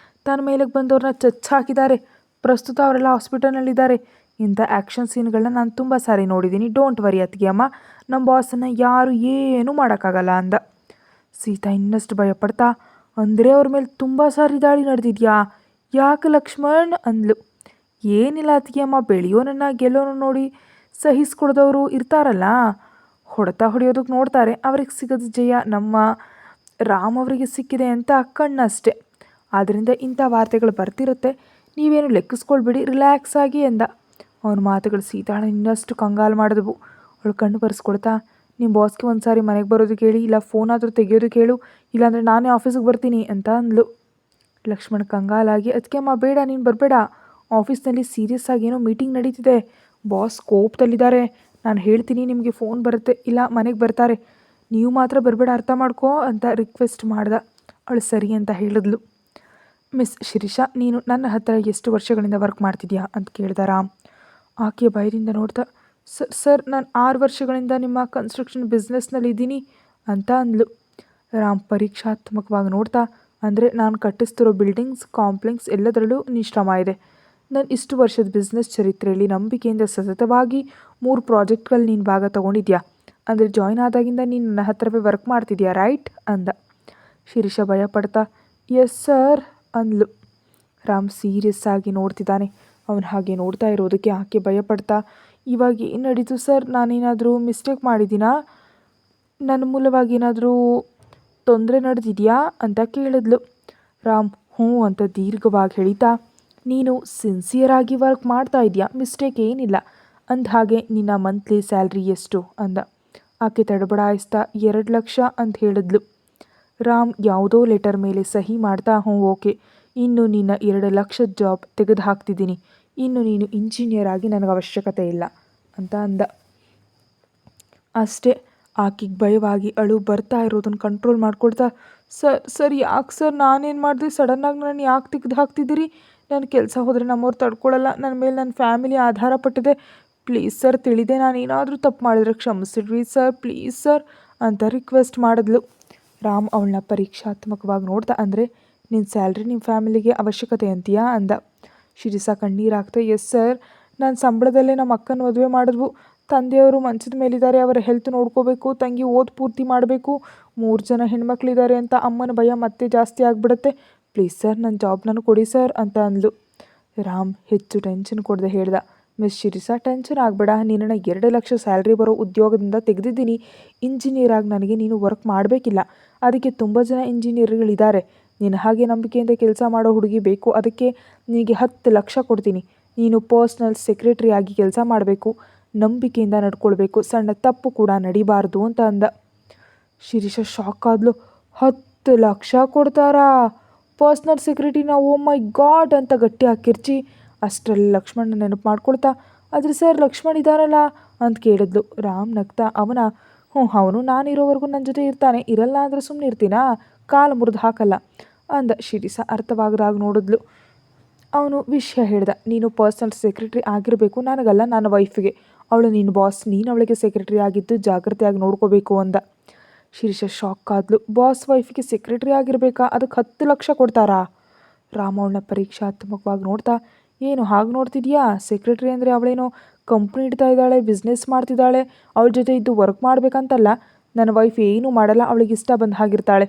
ತನ್ನ ಮೇಲೆಗೆ ಬಂದವ್ರನ್ನ ಚಚ್ಚ ಹಾಕಿದ್ದಾರೆ. ಪ್ರಸ್ತುತ ಅವರೆಲ್ಲ ಹಾಸ್ಪಿಟಲ್ನಲ್ಲಿದ್ದಾರೆ. ಇಂಥ ಆ್ಯಕ್ಷನ್ ಸೀನ್ಗಳನ್ನ ನಾನು ತುಂಬ ಸಾರಿ ನೋಡಿದ್ದೀನಿ. ಡೋಂಟ್ ವರಿ ಅತ್ತಿಗೆ ಅಮ್ಮ, ನಮ್ಮ ಬಾಸನ್ನು ಯಾರು ಏನೂ ಮಾಡೋಕ್ಕಾಗಲ್ಲ ಅಂದ. ಸೀತಾ ಇನ್ನಷ್ಟು ಭಯಪಡ್ತಾ, ಅಂದರೆ ಅವ್ರ ಮೇಲೆ ತುಂಬ ಸಾರಿ ದಾಳಿ ನಡೆದಿದ್ಯಾ, ಯಾಕೆ ಲಕ್ಷ್ಮಣ್ ಅಂದ್ಲು. ಏನಿಲ್ಲ ಅತ್ತಿಗೆ ಅಮ್ಮ, ಬೆಳೆಯೋನನ್ನು ಗೆಲ್ಲೋನು ನೋಡಿ ಸಹಿಸ್ಕೊಡ್ದವರು ಇರ್ತಾರಲ್ಲ, ಹೊಡೆಯೋದಕ್ಕೆ ನೋಡ್ತಾರೆ, ಅವ್ರಿಗೆ ಸಿಗೋದು ಜಯ ನಮ್ಮ ರಾಮ್ ಅವರಿಗೆ ಸಿಕ್ಕಿದೆ ಅಂತ ಕಣ್ಣಷ್ಟೆ. ಆದ್ದರಿಂದ ಇಂಥ ವಾರ್ತೆಗಳು ಬರ್ತಿರುತ್ತೆ, ನೀವೇನು ಲೆಕ್ಕಿಸ್ಕೊಳ್ಬೇಡಿ, ರಿಲ್ಯಾಕ್ಸ್ ಆಗಿ ಎಂದ. ಅವನ ಮಾತುಗಳು ಸೀತಾಳ ಇನ್ನಷ್ಟು ಕಂಗಾಲು ಮಾಡಿದವು. ಅವಳು ಕಣ್ಣು ಬರೆಸ್ಕೊಳ್ತಾ, ನಿಮ್ಮ ಬಾಸ್ಗೆ ಒಂದು ಸಾರಿ ಮನೆಗೆ ಬರೋದಕ್ಕೆ ಹೇಳಿ, ಇಲ್ಲ ಫೋನ್ ಆದರೂ ತೆಗೆಯೋದಕ್ಕೆ ಹೇಳು, ಇಲ್ಲಾಂದರೆ ನಾನೇ ಆಫೀಸಿಗೆ ಬರ್ತೀನಿ ಅಂತ ಅಂದ್ಲು. ಲಕ್ಷ್ಮಣ್ ಕಂಗಾಲಾಗಿ, ಅದಕ್ಕೆ ಅಮ್ಮ ಬೇಡ, ನೀನು ಬರಬೇಡ, ಆಫೀಸ್ನಲ್ಲಿ ಸೀರಿಯಸ್ ಆಗಿ ಏನೋ ಮೀಟಿಂಗ್ ನಡೀತಿದೆ, ಬಾಸ್ ಕೋಪದಲ್ಲಿದ್ದಾರೆ, ನಾನು ಹೇಳ್ತೀನಿ ನಿಮಗೆ ಫೋನ್ ಬರುತ್ತೆ, ಇಲ್ಲ ಮನೆಗೆ ಬರ್ತಾರೆ, ನೀವು ಮಾತ್ರ ಬರಬೇಡ, ಅರ್ಥ ಮಾಡ್ಕೋ ಅಂತ ರಿಕ್ವೆಸ್ಟ್ ಮಾಡ್ದ. ಅವಳು ಸರಿ ಅಂತ ಹೇಳಿದ್ಲು. ಮಿಸ್ ಶಿರೀಷಾ, ನೀನು ನನ್ನ ಹತ್ರ ಎಷ್ಟು ವರ್ಷಗಳಿಂದ ವರ್ಕ್ ಮಾಡ್ತಿದ್ಯಾ ಅಂತ ಕೇಳಿದ ರಾಮ್. ಆಕೆಯ ಭಯದಿಂದ ನೋಡ್ತಾ, ಸರ್ ನಾನು 6 ವರ್ಷಗಳಿಂದ ನಿಮ್ಮ ಕನ್ಸ್ಟ್ರಕ್ಷನ್ ಬಿಸ್ನೆಸ್ನಲ್ಲಿ ಇದ್ದೀನಿ ಅಂತ ಅಂದ್ಲು. ರಾಮ್ ಪರೀಕ್ಷಾತ್ಮಕವಾಗಿ ನೋಡ್ತಾ, ಅಂದರೆ ನಾನು ಕಟ್ಟಿಸ್ತಿರೋ ಬಿಲ್ಡಿಂಗ್ಸ್, ಕಾಂಪ್ಲೆಕ್ಸ್ ಎಲ್ಲದರಲ್ಲೂ ನೀ ಶ್ರಮ ಇದೆ. ನನ್ನ ಇಷ್ಟು ವರ್ಷದ ಬಿಸ್ನೆಸ್ ಚರಿತ್ರೆಯಲ್ಲಿ ನಂಬಿಕೆಯಿಂದ ಸತತವಾಗಿ 3 ಪ್ರಾಜೆಕ್ಟ್ಗಳು ನೀನು ಭಾಗ ತೊಗೊಂಡಿದ್ಯಾ, ಅಂದರೆ ಜಾಯ್ನ್ ಆದಾಗಿಂದ ನೀನು ನನ್ನ ಹತ್ರವೇ ವರ್ಕ್ ಮಾಡ್ತಿದ್ಯಾ ರೈಟ್ ಅಂದ. ಶಿರೀಷಾ ಭಯಪಡ್ತಾ, ಎಸ್ ಸರ್ ಅಂದ್ಲು. ರಾಮ್ ಸೀರಿಯಸ್ ಆಗಿ ನೋಡ್ತಿದ್ದಾನೆ. ಅವನು ಹಾಗೆ ನೋಡ್ತಾ ಇರೋದಕ್ಕೆ ಆಕೆ ಭಯಪಡ್ತಾ, ಇವಾಗ ಏನು ನಡೀತು ಸರ್, ನಾನೇನಾದರೂ ಮಿಸ್ಟೇಕ್ ಮಾಡಿದ್ದೀನಾ, ನನ್ನ ಮೂಲವಾಗಿ ಏನಾದರೂ ತೊಂದರೆ ನಡೆದಿದೆಯಾ ಅಂತ ಕೇಳಿದ್ಲು. ರಾಮ್ ಹ್ಞೂ ಅಂತ ದೀರ್ಘವಾಗಿ ಹೇಳಿತಾ, ನೀನು ಸಿನ್ಸಿಯರಾಗಿ ವರ್ಕ್ ಮಾಡ್ತಾ ಇದೆಯಾ, ಮಿಸ್ಟೇಕ್ ಏನಿಲ್ಲ, ಅಂದ ಹಾಗೆ ನಿನ್ನ ಮಂತ್ಲಿ ಸ್ಯಾಲ್ರಿ ಎಷ್ಟು ಅಂದ. ಆಕೆ ತಡಬಡಾಯಿಸ್ತಾ 2 ಲಕ್ಷ ಅಂತ ಹೇಳಿದ್ಲು. ರಾಮ್ ಯಾವುದೋ ಲೆಟರ್ ಮೇಲೆ ಸಹಿ ಮಾಡ್ತಾ, ಹ್ಞೂ ಓಕೆ, ಇನ್ನು ನಿನ್ನ 2 ಲಕ್ಷದ ಜಾಬ್ ತೆಗೆದು ಹಾಕ್ತಿದ್ದೀನಿ, ಇನ್ನು ನೀನು ಇಂಜಿನಿಯರ್ ಆಗಿ ನನಗೆ ಅವಶ್ಯಕತೆ ಇಲ್ಲ ಅಂತ ಅಂದ. ಅಷ್ಟೇ. ಆಕೆಗೆ ಭಯವಾಗಿ ಅಳು ಬರ್ತಾ ಇರೋದನ್ನು ಕಂಟ್ರೋಲ್ ಮಾಡ್ಕೊಳ್ತಾ, ಸರ್ ಯಾಕೆ ಸರ್, ನಾನೇನು ಮಾಡಿದೆ, ಸಡನ್ನಾಗಿ ನಾನು ಯಾಕೆ ತೆಗೆದು ಹಾಕ್ತಿದ್ದೀರಿ, ನನ್ನ ಕೆಲಸ ಹೋದರೆ ನಮ್ಮವ್ರು ತಡ್ಕೊಳ್ಳಲ್ಲ, ನನ್ನ ಮೇಲೆ ನನ್ನ ಫ್ಯಾಮಿಲಿ ಆಧಾರ ಪಟ್ಟಿದೆ, ಪ್ಲೀಸ್ ಸರ್ ತಿಳಿದೆ ನಾನು ಏನಾದರೂ ತಪ್ಪು ಮಾಡಿದ್ರೆ ಕ್ಷಮಿಸಿಡ್ರಿ ಸರ್, ಪ್ಲೀಸ್ ಸರ್ ಅಂತ ರಿಕ್ವೆಸ್ಟ್ ಮಾಡಿದ್ಲು. ರಾಮ್ ಅವಳನ್ನ ಪರೀಕ್ಷಾತ್ಮಕವಾಗಿ ನೋಡ್ತಾ, ಅಂದರೆ ನಿನ್ನ ಸ್ಯಾಲ್ರಿ ನಿಮ್ಮ ಫ್ಯಾಮಿಲಿಗೆ ಅವಶ್ಯಕತೆ ಅಂತೀಯಾ ಅಂದ. ಶಿರೀಷಾ ಕಣ್ಣೀರಾಗ್ತಾ, ಎಸ್ ಸರ್, ನಾನು ಸಂಬಳದಲ್ಲೇ ನಮ್ಮ ಅಕ್ಕನ ಮದುವೆ ಮಾಡಿದ್ವು, ತಂದೆಯವರು ಮಂಚದ ಮೇಲಿದ್ದಾರೆ, ಅವರ ಹೆಲ್ತ್ ನೋಡ್ಕೋಬೇಕು, ತಂಗಿ ಓದ್ ಪೂರ್ತಿ ಮಾಡಬೇಕು, 3 ಜನ ಹೆಣ್ಮಕ್ಳಿದ್ದಾರೆ ಅಂತ ಅಮ್ಮನ ಭಯ ಮತ್ತೆ ಜಾಸ್ತಿ ಆಗಿಬಿಡುತ್ತೆ, ಪ್ಲೀಸ್ ಸರ್ ನನ್ನ ಜಾಬ್ ನನಗೆ ಕೊಡಿ ಸರ್ ಅಂತ ಅಂದ್ಲು. ರಾಮ್ ಹೆಚ್ಚು ಟೆನ್ಷನ್ ಕೊಡದೆ ಹೇಳ್ದ, ಮಿಸ್ ಶಿರೀಷಾ ಟೆನ್ಷನ್ ಆಗಬೇಡ, ನಿನ್ನನ್ನು 2 ಲಕ್ಷ ಸ್ಯಾಲ್ರಿ ಬರೋ ಉದ್ಯೋಗದಿಂದ ತೆಗೆದಿದ್ದೀನಿ, ಇಂಜಿನಿಯರ್ ಆಗಿ ನನಗೆ ನೀನು ವರ್ಕ್ ಮಾಡಬೇಕಿಲ್ಲ, ಅದಕ್ಕೆ ತುಂಬ ಜನ ಇಂಜಿನಿಯರ್ಗಳಿದ್ದಾರೆ, ನಿನ್ನ ಹಾಗೆ ನಂಬಿಕೆಯಿಂದ ಕೆಲಸ ಮಾಡೋ ಹುಡುಗಿ ಬೇಕು, ಅದಕ್ಕೆ ನಿನಗೆ 10 ಲಕ್ಷ ಕೊಡ್ತೀನಿ, ನೀನು ಪರ್ಸ್ನಲ್ ಸೆಕ್ರೆಟರಿ ಆಗಿ ಕೆಲಸ ಮಾಡಬೇಕು, ನಂಬಿಕೆಯಿಂದ ನಡ್ಕೊಳ್ಬೇಕು, ಸಣ್ಣ ತಪ್ಪು ಕೂಡ ನಡಿಬಾರ್ದು ಅಂತ ಅಂದ. ಶಿರೀಷಾ ಶಾಕ್ ಆದ್ಲು. 10 ಲಕ್ಷ ಕೊಡ್ತಾರಾ ಪರ್ಸ್ನಲ್ ಸೆಕ್ರೆಟರಿನ, ಓ ಮೈ ಗಾಡ್ ಅಂತ ಗಟ್ಟಿ ಕಿರ್ಚಿ. ಅಷ್ಟರಲ್ಲಿ ಲಕ್ಷ್ಮಣ ನೆನಪು ಮಾಡ್ಕೊಳ್ತಾ, ಆದರೆ ಸರ್ ಲಕ್ಷ್ಮಣ್ ಇದ್ದಾರಲ್ಲ ಅಂತ ಕೇಳಿದ್ಲು. ರಾಮ್ ನಗ್ತಾ, ಅವನು ನಾನಿರೋವರೆಗೂ ನನ್ನ ಜೊತೆ ಇರ್ತಾನೆ, ಇರಲ್ಲ ಅಂದರೆ ಸುಮ್ಮನೆ ಇರ್ತೀನಾ, ಕಾಲು ಮುರಿದು ಹಾಕಲ್ಲ ಅಂದ. ಶಿರೀಷಾ ಅರ್ಥವಾಗದಾಗ ನೋಡಿದ್ಲು. ಅವನು ವಿಷಯ ಹೇಳ್ದ, ನೀನು ಪರ್ಸ್ನಲ್ ಸೆಕ್ರೆಟರಿ ಆಗಿರಬೇಕು, ನನಗಲ್ಲ ನನ್ನ ವೈಫಿಗೆ, ಅವಳು ನಿನ್ನ ಬಾಸ್, ನೀನು ಅವಳಿಗೆ ಸೆಕ್ರೆಟರಿ ಆಗಿದ್ದು ಜಾಗ್ರತೆಯಾಗಿ ನೋಡ್ಕೋಬೇಕು ಅಂದ. ಶಿರೀಷಾ ಶಾಕ್ ಆದ್ಲು. ಬಾಸ್ ವೈಫಿಗೆ ಸೆಕ್ರೆಟರಿ ಆಗಿರಬೇಕಾ, ಅದಕ್ಕೆ 10 ಲಕ್ಷ ಕೊಡ್ತಾರಾ? ರಾಮ್ ಅವಳನ್ನ ಪರೀಕ್ಷಾತ್ಮಕವಾಗಿ ನೋಡ್ತಾ, ಏನು ಹಾಗೆ ನೋಡ್ತಿದ್ಯಾ, ಸೆಕ್ರೆಟರಿ ಅಂದರೆ ಅವಳೇನೋ ಕಂಪ್ನಿ ಇಡ್ತಾ ಇದ್ದಾಳೆ, ಬಿಸ್ನೆಸ್ ಮಾಡ್ತಿದ್ದಾಳೆ, ಅವಳ ಜೊತೆ ಇದ್ದು ವರ್ಕ್ ಮಾಡಬೇಕಂತಲ್ಲ, ನನ್ನ ವೈಫ್ ಏನೂ ಮಾಡಲ್ಲ, ಅವಳಿಗೆ ಇಷ್ಟ ಬಂದ ಹಾಗಿರ್ತಾಳೆ,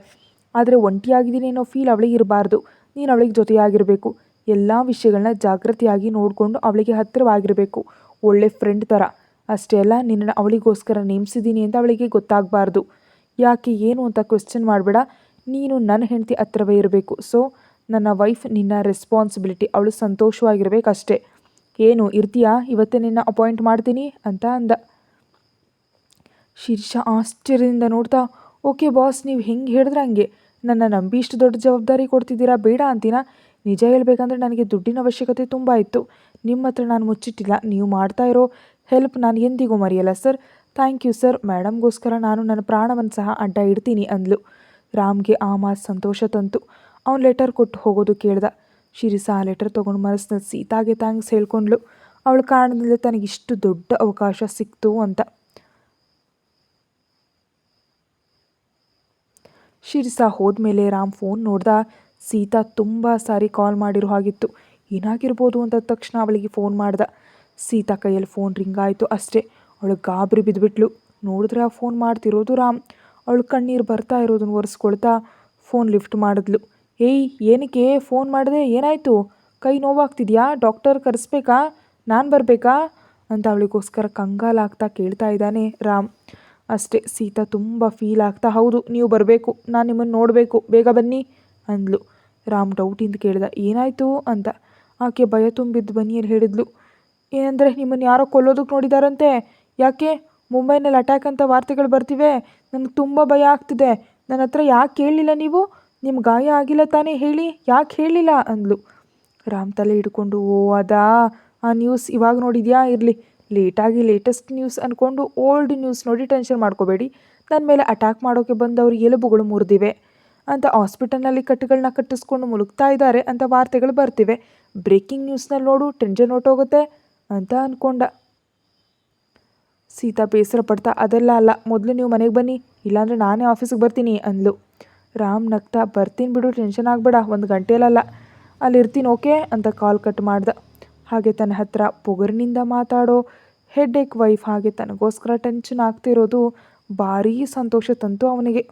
ಆದರೆ ಒಂಟಿಯಾಗಿದ್ದೀನಿ ಅನ್ನೋ ಫೀಲ್ ಅವಳಿಗೆ ಇರಬಾರ್ದು. ನೀನು ಅವಳಿಗೆ ಜೊತೆಯಾಗಿರಬೇಕು. ಎಲ್ಲ ವಿಷಯಗಳನ್ನ ಜಾಗೃತಿಯಾಗಿ ನೋಡಿಕೊಂಡು ಅವಳಿಗೆ ಹತ್ತಿರವಾಗಿರಬೇಕು, ಒಳ್ಳೆ ಫ್ರೆಂಡ್ ಥರ. ಅಷ್ಟೇ ಅಲ್ಲ, ನಿನ್ನನ್ನು ಅವಳಿಗೋಸ್ಕರ ನೇಮಿಸಿದ್ದೀನಿ ಅಂತ ಅವಳಿಗೆ ಗೊತ್ತಾಗಬಾರ್ದು. ಯಾಕೆ ಏನು ಅಂತ ಕ್ವೆಶ್ಚನ್ ಮಾಡಬೇಡ. ನೀನು ನನ್ನ ಹೆಂಡತಿ ಹತ್ರವೇ ಇರಬೇಕು. ಸೊ ನನ್ನ ವೈಫ್ ನಿನ್ನ ರೆಸ್ಪಾನ್ಸಿಬಿಲಿಟಿ. ಅವಳು ಸಂತೋಷವಾಗಿರಬೇಕಷ್ಟೇ. ಏನು ಇರ್ತೀಯಾ? ಇವತ್ತೇ ನಿನ್ನ ಅಪಾಯಿಂಟ್ ಮಾಡ್ತೀನಿ ಅಂತ ಅಂದ. ಶಿರೀಷಾ ಆಶ್ಚರ್ಯದಿಂದ ನೋಡ್ತಾ, ಓಕೆ ಬಾಸ್, ನೀವು ಹೆಂಗೆ ಹೇಳಿದ್ರೆ ಹಂಗೆ. ನನ್ನ ನಂಬಿ ಇಷ್ಟು ದೊಡ್ಡ ಜವಾಬ್ದಾರಿ ಕೊಡ್ತಿದ್ದೀರಾ, ಬೇಡ ಅಂತೀನಾ? ನಿಜ ಹೇಳಬೇಕಂದ್ರೆ ನನಗೆ ದುಡ್ಡಿನ ಅವಶ್ಯಕತೆ ತುಂಬ ಇತ್ತು. ನಿಮ್ಮ ಹತ್ರ ನಾನು ಮುಚ್ಚಿಟ್ಟಿಲ್ಲ. ನೀವು ಮಾಡ್ತಾ ಇರೋ ಹೆಲ್ಪ್ ನಾನು ಎಂದಿಗೂ ಮರೆಯಲ್ಲ ಸರ್. Thank you sir. ಮೇಡಮ್ಗೋಸ್ಕರ ನಾನು ನನ್ನ ಪ್ರಾಣವನ್ನು ಸಹ ಅಡ್ಡ ಇಡ್ತೀನಿ ಅಂದ್ಲು. ರಾಮ್ಗೆ ಆ ಮಾತು ಸಂತೋಷ ತಂತು. ಅವನು ಲೆಟರ್ ಕೊಟ್ಟು ಹೋಗೋದು ಕೇಳ್ದ. ಶಿರೀಷಾ ಆ ಲೆಟರ್ ತೊಗೊಂಡು ಮನಸ್ಸಿನಲ್ಲಿ ಸೀತಾಗೆ ಥ್ಯಾಂಕ್ಸ್ ಹೇಳ್ಕೊಂಡ್ಲು. ಅವಳ ಕಾರಣದಿಂದ ತನಗಿಷ್ಟು ದೊಡ್ಡ ಅವಕಾಶ ಸಿಕ್ತು ಅಂತ. ಶಿರೀಷಾ ಹೋದ್ಮೇಲೆ ರಾಮ್ ಫೋನ್ ನೋಡ್ದ. ಸೀತಾ ತುಂಬ ಸಾರಿ ಕಾಲ್ ಮಾಡಿರೋ ಹಾಗಿತ್ತು. ಏನಾಗಿರ್ಬೋದು ಅಂತ ತಕ್ಷಣ ಅವಳಿಗೆ ಫೋನ್ ಮಾಡ್ದ. ಸೀತಾ ಕೈಯಲ್ಲಿ ಫೋನ್ ರಿಂಗ್ ಆಯಿತು ಅಷ್ಟೇ. ಅವಳು ಗಾಬರಿ ಬಿದ್ದುಬಿಟ್ಲು. ನೋಡಿದ್ರೆ ಆ ಫೋನ್ ಮಾಡ್ತಿರೋದು ರಾಮ್. ಅವಳು ಕಣ್ಣೀರು ಬರ್ತಾ ಇರೋದನ್ನು ಒರೆಸ್ಕೊಳ್ತಾ ಫೋನ್ ಲಿಫ್ಟ್ ಮಾಡಿದ್ಲು. ಏಯ್, ಏನಕ್ಕೆ ಫೋನ್ ಮಾಡಿದೆ? ಏನಾಯಿತು? ಕೈ ನೋವಾಗ್ತಿದ್ಯಾ? ಡಾಕ್ಟರ್ ಕರೆಸ್ಬೇಕಾ? ನಾನು ಬರಬೇಕಾ ಅಂತ ಅವಳಿಗೋಸ್ಕರ ಕಂಗಾಲಾಗ್ತಾ ಕೇಳ್ತಾ ಇದ್ದಾನೆ ರಾಮ್. ಅಷ್ಟೇ, ಸೀತಾ ತುಂಬ ಫೀಲ್ ಆಗ್ತಾ, ಹೌದು ನೀವು ಬರಬೇಕು, ನಾನು ನಿಮ್ಮನ್ನು ನೋಡಬೇಕು, ಬೇಗ ಬನ್ನಿ ಅಂದ್ಲು. ರಾಮ್ ಡೌಟಿಂದ ಕೇಳ್ದ, ಏನಾಯಿತು ಅಂತ. ಆಕೆ ಭಯ ತುಂಬಿದ್ದು ಬನ್ನಿಯಲ್ಲಿ ಹೇಳಿದ್ಲು, ಏನಂದರೆ ನಿಮ್ಮನ್ನು ಯಾರೋ ಕೊಲ್ಲೋದಕ್ಕೆ ನೋಡಿದಾರಂತೆ. ಯಾಕೆ? ಮುಂಬೈನಲ್ಲಿ ಅಟ್ಯಾಕ್ ಅಂತ ವಾರ್ತೆಗಳು ಬರ್ತಿವೆ. ನನಗೆ ತುಂಬ ಭಯ ಆಗ್ತಿದೆ. ನನ್ನ ಹತ್ರ ಯಾಕೆ ಹೇಳಲಿಲ್ಲ ನೀವು? ನಿಮ್ಮ ಗಾಯ ಆಗಿಲ್ಲ ತಾನೇ, ಹೇಳಿ, ಯಾಕೆ ಹೇಳಲಿಲ್ಲ ಅಂದ್ಲು. ರಾಮ್ ತಲೆ ಹಿಡ್ಕೊಂಡು, ಓ ಅದಾ, ಆ ನ್ಯೂಸ್ ಇವಾಗ ನೋಡಿದ್ಯಾ? ಇರಲಿ, ಲೇಟಾಗಿ ಲೇಟೆಸ್ಟ್ ನ್ಯೂಸ್ ಅಂದ್ಕೊಂಡು ಓಲ್ಡ್ ನ್ಯೂಸ್ ನೋಡಿ ಟೆನ್ಷನ್ ಮಾಡ್ಕೋಬೇಡಿ. ನನ್ನ ಮೇಲೆ ಅಟ್ಯಾಕ್ ಮಾಡೋಕ್ಕೆ ಬಂದವರು ಎಲುಬುಗಳು ಮುರಿದಿವೆ ಅಂತ ಹಾಸ್ಪಿಟಲ್ನಲ್ಲಿ ಕಟ್ಟುಗಳನ್ನ ಕಟ್ಟಿಸ್ಕೊಂಡು ಮುಳುಗ್ತಾ ಇದ್ದಾರೆ ಅಂತ ವಾರ್ತೆಗಳು ಬರ್ತಿವೆ. ಬ್ರೇಕಿಂಗ್ ನ್ಯೂಸ್ನಲ್ಲಿ ನೋಡು, ಟೆನ್ಷನ್ ಹೊಟ್ಟೋಗುತ್ತೆ ಅಂತ ಅಂದ್ಕೊಂಡ. ಸೀತಾ ಬೇಸರ ಪಡ್ತಾ, ಅದೆಲ್ಲ ಅಲ್ಲ, ಮೊದಲು ನೀವು ಮನೆಗೆ ಬನ್ನಿ, ಇಲ್ಲಾಂದರೆ ನಾನೇ ಆಫೀಸಿಗೆ ಬರ್ತೀನಿ ಅಂದ್ಲು. ರಾಮ್ ನಗ್ತಾ, ಬರ್ತೀನಿ ಬಿಡು, ಟೆನ್ಷನ್ ಆಗಬೇಡ, 1 ಗಂಟೆಯಲ್ಲ ಅಲ್ಲಿರ್ತೀನಿ, ಓಕೆ ಅಂತ ಕಾಲ್ ಕಟ್ ಮಾಡ್ದ. ಹಾಗೆ ತನ್ನ ಹತ್ರ ಪೊಗರಿನಿಂದ ಮಾತಾಡೋ ಹೆಡ್ಏಕ್ ವೈಫ್ ಹಾಗೆ ತನಗೋಸ್ಕರ ಟೆನ್ಷನ್ ಆಗ್ತಿರೋದು ಭಾರೀ ಸಂತೋಷ ತಂತು ಅವನಿಗೆ.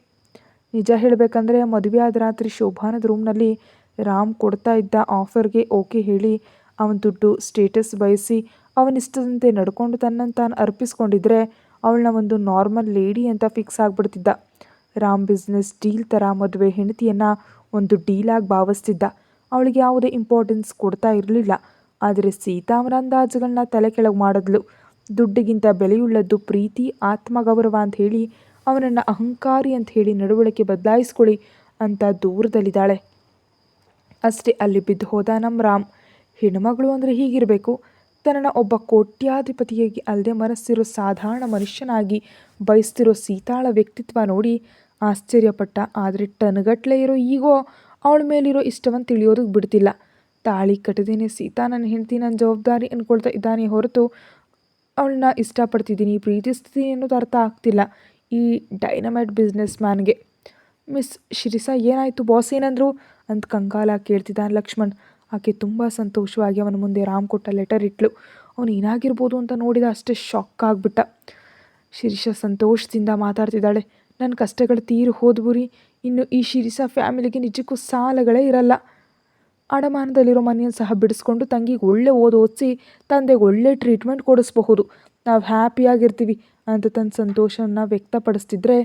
ನಿಜ ಹೇಳಬೇಕಂದ್ರೆ ಮದುವೆ ಆದ ರಾತ್ರಿ ಶೋಭಾನದ ರೂಮ್ನಲ್ಲಿ ರಾಮ್ ಕೊಡ್ತಾ ಇದ್ದ ಆಫರ್ಗೆ ಓಕೆ ಹೇಳಿ ಅವನ ದುಡ್ಡು ಸ್ಟೇಟಸ್ ಬಯಸಿ ಅವನಿಷ್ಟದಂತೆ ನಡ್ಕೊಂಡು ತನ್ನನ್ನು ತಾನು ಅರ್ಪಿಸ್ಕೊಂಡಿದ್ರೆ ಅವಳನ್ನ ಒಂದು ನಾರ್ಮಲ್ ಲೇಡಿ ಅಂತ ಫಿಕ್ಸ್ ಆಗಿಬಿಡ್ತಿದ್ದ. ರಾಮ್ ಬಿಸ್ನೆಸ್ ಡೀಲ್ ಥರ ಮದುವೆ ಹೆಂಡತಿಯನ್ನು ಒಂದು ಡೀಲಾಗಿ ಭಾವಿಸ್ತಿದ್ದ. ಅವಳಿಗೆ ಯಾವುದೇ ಇಂಪಾರ್ಟೆನ್ಸ್ ಕೊಡ್ತಾ ಇರಲಿಲ್ಲ. ಆದರೆ ಸೀತಾ ಅವನ ಅಂದಾಜುಗಳನ್ನ ತಲೆ ಕೆಳಗೆ ಮಾಡಿದ್ಲು. ದುಡ್ಡಿಗಿಂತ ಬೆಲೆಯುಳ್ಳದ್ದು ಪ್ರೀತಿ, ಆತ್ಮಗೌರವ ಅಂತ ಹೇಳಿ ಅವನನ್ನು ಅಹಂಕಾರಿ ಅಂತ ಹೇಳಿ ನಡವಳಿಕೆ ಬದಲಾಯಿಸ್ಕೊಳ್ಳಿ ಅಂತ ದೂರದಲ್ಲಿದ್ದಾಳೆ. ಅಷ್ಟೇ, ಅಲ್ಲಿ ಬಿದ್ದು ಹೋದ ನಮ್ಮ ರಾಮ್. ಹೆಣ್ಮಗಳು ಅಂದರೆ ಹೀಗಿರಬೇಕು. ತನ್ನನ್ನು ಒಬ್ಬ ಕೋಟ್ಯಾಧಿಪತಿಯಾಗಿ ಅಲ್ಲದೆ ಮನಸ್ಸಿರೋ ಸಾಧಾರಣ ಮನುಷ್ಯನಾಗಿ ಬಯಸ್ತಿರೋ ಸೀತಾಳ ವ್ಯಕ್ತಿತ್ವ ನೋಡಿ ಆಶ್ಚರ್ಯಪಟ್ಟ. ಆದರೆ ಟನ್ಗಟ್ಲೆ ಇರೋ ಈಗೋ ಅವಳ ಮೇಲಿರೋ ಇಷ್ಟವನ್ನು ತಿಳಿಯೋದಕ್ಕೆ ಬಿಡ್ತಿಲ್ಲ. ತಾಳಿ ಕಟ್ಟದೇನೆ ಸೀತಾ ನನ್ನ ಹೆಂಡತಿ, ನನ್ನ ಜವಾಬ್ದಾರಿ ಅಂದ್ಕೊಳ್ತಾ ಇದ್ದಾನೆ ಹೊರತು ಅವಳನ್ನ ಇಷ್ಟಪಡ್ತಿದ್ದೀನಿ, ಪ್ರೀತಿಸ್ತಿದ್ದೀನಿ ಅನ್ನೋದು ಅರ್ಥ ಆಗ್ತಿಲ್ಲ ಈ ಡೈನಮೈಟ್ ಬಿಸ್ನೆಸ್ ಮ್ಯಾನ್ಗೆ. ಮಿಸ್ ಶಿರೀಷಾ, ಏನಾಯಿತು? ಬಾಸ್ ಏನಂದ್ರು ಅಂತ ಕಂಗಾಲಾಗಿ ಕೇಳ್ತಿದ್ದಾನೆ ಲಕ್ಷ್ಮಣ್. ಆಕೆ ತುಂಬ ಸಂತೋಷವಾಗಿ ಅವನ ಮುಂದೆ ರಾಮ್ ಕೊಟ್ಟ ಲೆಟರ್ ಇಟ್ಲು. ಅವನು ಏನಾಗಿರ್ಬೋದು ಅಂತ ನೋಡಿದ ಅಷ್ಟೇ ಶಾಕ್ ಆಗಿಬಿಟ್ಟ. ಶಿರೀಷಾ ಸಂತೋಷದಿಂದ ಮಾತಾಡ್ತಿದ್ದಾಳೆ. ನನ್ನ ಕಷ್ಟಗಳು ತೀರಿ ಹೋದ್ಬುರಿ. ಇನ್ನು ಈ ಶಿರೀಷಾ ಫ್ಯಾಮಿಲಿಗೆ ನಿಜಕ್ಕೂ ಸಾಲಗಳೇ ಇರಲ್ಲ. ಅಡಮಾನದಲ್ಲಿರೋ ಮನೆಯನ್ನು ಸಹ ಬಿಡಿಸ್ಕೊಂಡು ತಂಗಿಗೆ ಒಳ್ಳೆ ಓದಿಸಿ ತಂದೆಗೆ ಒಳ್ಳೆ ಟ್ರೀಟ್ಮೆಂಟ್ ಕೊಡಿಸ್ಬಹುದು. ನಾವು ಹ್ಯಾಪಿಯಾಗಿರ್ತೀವಿ ಅಂತ ತನ್ನ ಸಂತೋಷವನ್ನು ವ್ಯಕ್ತಪಡಿಸ್ತಿದ್ರೆ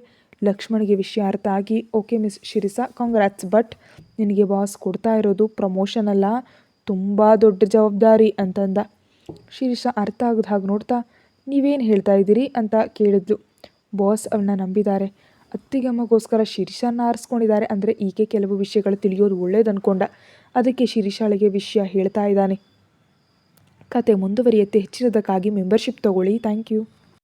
ಲಕ್ಷ್ಮಣ್ಗೆ ವಿಷಯ ಅರ್ಥ ಆಗಿ, okay miss Shirisha, congrats, but ನಿನಗೆ ಬಾಸ್ ಕೊಡ್ತಾ ಇರೋದು ಪ್ರಮೋಷನ್ ಅಲ್ಲ, ತುಂಬ ದೊಡ್ಡ ಜವಾಬ್ದಾರಿ ಅಂತಂದ. ಶಿರೀಷಾ ಅರ್ಥ ಆಗದ ಹಾಗೆ ನೋಡ್ತಾ, ನೀವೇನು ಹೇಳ್ತಾ ಇದ್ದೀರಿ ಅಂತ ಕೇಳಿದ್ಲು. ಬಾಸ್ ಅವಳನ್ನ ನಂಬಿದ್ದಾರೆ, ಅತ್ತಿಗೆಮ್ಮಗೋಸ್ಕರ ಶಿರೀಷಾನ ಆರಿಸ್ಕೊಂಡಿದ್ದಾರೆ ಅಂದರೆ ಈಕೆ ಕೆಲವು ವಿಷಯಗಳು ತಿಳಿಯೋದು ಒಳ್ಳೇದು ಅಂದ್ಕೊಂಡ. ಅದಕ್ಕೆ ಶಿರೀಷಾಳಿಗೆ ವಿಷಯ ಹೇಳ್ತಾ ಇದ್ದಾನೆ. ಕತೆ ಮುಂದುವರಿಯುತ್ತೆ. ಹೆಚ್ಚಿನದಕ್ಕಾಗಿ ಮೆಂಬರ್ಶಿಪ್ ತಗೊಳ್ಳಿ. Thank you.